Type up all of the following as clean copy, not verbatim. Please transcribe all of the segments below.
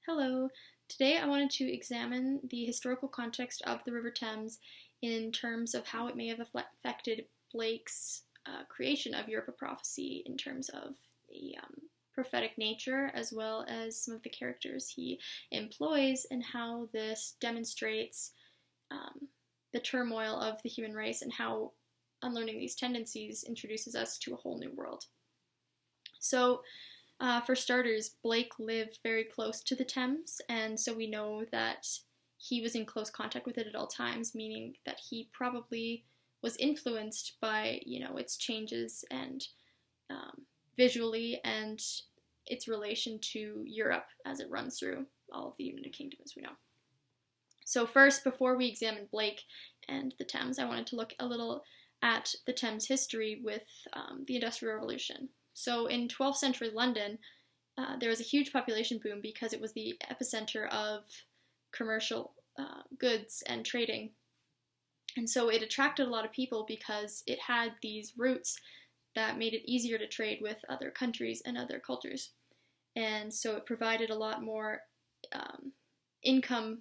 Hello. Today I wanted to examine the historical context of the River Thames in terms of how it may have affected Blake's creation of Europe, a Prophecy in terms of the prophetic nature, as well as some of the characters he employs and how this demonstrates the turmoil of the human race and how unlearning these tendencies introduces us to a whole new world. So, for starters, Blake lived very close to the Thames, and so we know that he was in close contact with it at all times, meaning that he probably was influenced by, its changes and visually and its relation to Europe as it runs through all of the United Kingdom, as we know. So first, before we examine Blake and the Thames, I wanted to look a little at the Thames history with the Industrial Revolution. So in 12th century London, there was a huge population boom because it was the epicenter of commercial goods and trading. And so it attracted a lot of people because it had these routes that made it easier to trade with other countries and other cultures. And so it provided a lot more income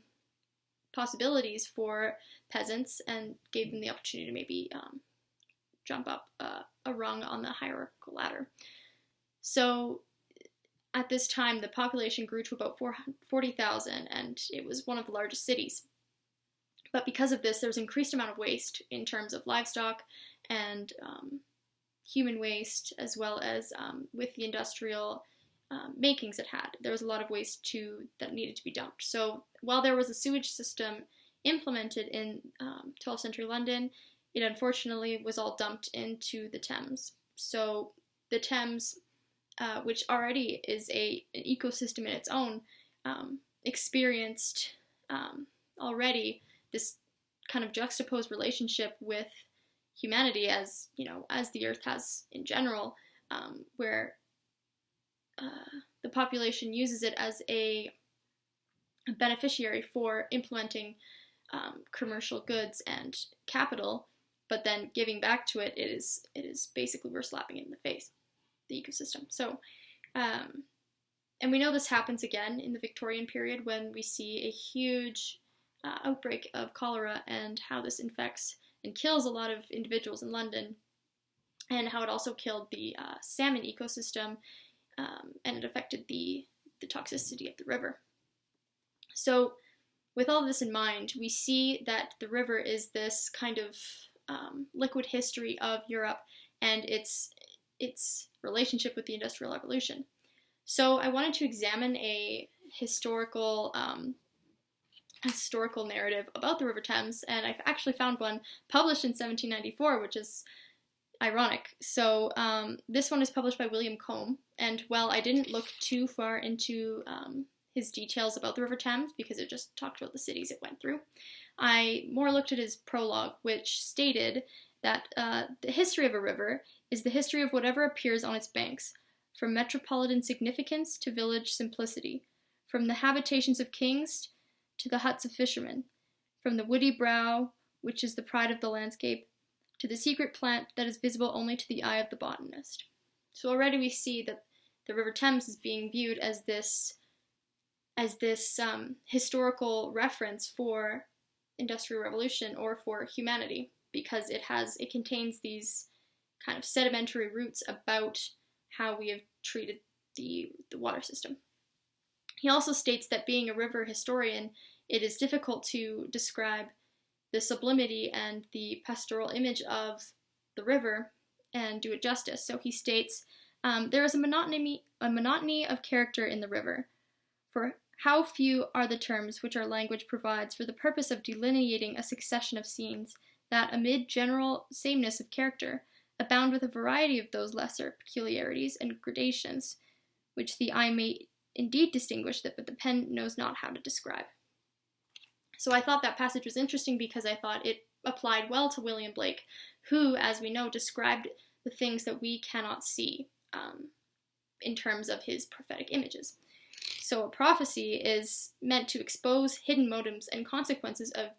possibilities for peasants and gave them the opportunity to maybe jump up a rung on the hierarchical ladder. So at this time, the population grew to about 40,000, and it was one of the largest cities. But because of this, there was an increased amount of waste in terms of livestock and human waste, as well as with the industrial makings it had. There was a lot of waste that needed to be dumped. So while there was a sewage system implemented in 12th century London, it unfortunately was all dumped into the Thames. So the Thames, which already is an ecosystem in its own, experienced already this kind of juxtaposed relationship with humanity, as the Earth has in general, where the population uses it as a beneficiary for implementing commercial goods and capital, but then giving back to it, it is basically we're slapping it in the face, the ecosystem. So, and we know this happens again in the Victorian period when we see a huge outbreak of cholera and how this infects and kills a lot of individuals in London, and how it also killed the salmon ecosystem, and it affected the toxicity of the river. So, with all this in mind, we see that the river is this kind of liquid history of Europe and its relationship with the Industrial Revolution. So I wanted to examine a historical narrative about the River Thames, and I've actually found one published in 1794, which is ironic. So this one is published by William Combe, and while I didn't look too far into his details about the River Thames because it just talked about the cities it went through, I more looked at his prologue, which stated that the history of a river is the history of whatever appears on its banks, from metropolitan significance to village simplicity, from the habitations of kings to the huts of fishermen, from the woody brow, which is the pride of the landscape, to the secret plant that is visible only to the eye of the botanist. So already we see that the River Thames is being viewed as this historical reference for Industrial Revolution or for humanity, because it contains these kind of sedimentary roots about how we have treated the water system. He also states that being a river historian, it is difficult to describe the sublimity and the pastoral image of the river and do it justice. So he states, there is a monotony of character in the river, for how few are the terms which our language provides for the purpose of delineating a succession of scenes that, amid general sameness of character, abound with a variety of those lesser peculiarities and gradations, which the eye may indeed distinguish, but the pen knows not how to describe. So I thought that passage was interesting because I thought it applied well to William Blake, who, as we know, described the things that we cannot see in terms of his prophetic images. So a prophecy is meant to expose hidden motives and consequences of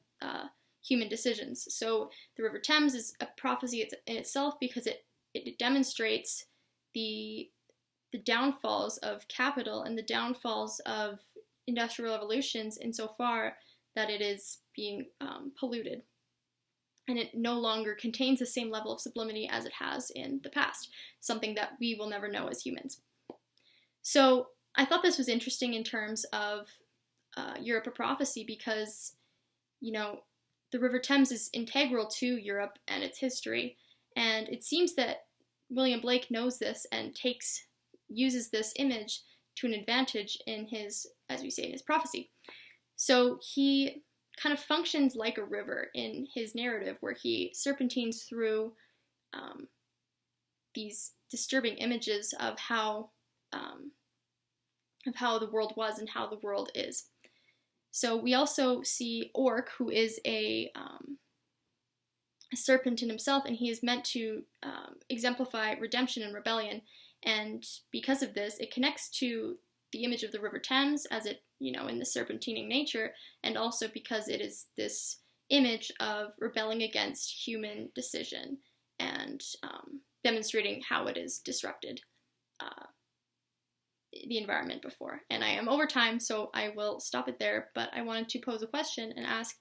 human decisions. So the River Thames is a prophecy in itself because it demonstrates the downfalls of capital and the downfalls of industrial revolutions insofar that it is being polluted. And it no longer contains the same level of sublimity as it has in the past, something that we will never know as humans. So I thought this was interesting in terms of Europe of prophecy because, you know, the River Thames is integral to Europe and its history, and it seems that William Blake knows this and uses this image to an advantage in his, as we say, in his prophecy. So he kind of functions like a river in his narrative, where he serpentines through these disturbing images of how the world was and how the world is. So we also see Orc, who is a serpent in himself, and he is meant to exemplify redemption and rebellion. And because of this, it connects to the image of the River Thames as it, you know, in the serpentining nature, and also because it is this image of rebelling against human decision and demonstrating how it has disrupted the environment before. And I am over time, so I will stop it there, but I wanted to pose a question and ask,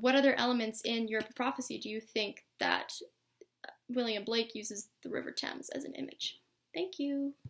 what other elements in Europe of prophecy do you think that William Blake uses the River Thames as an image? Thank you.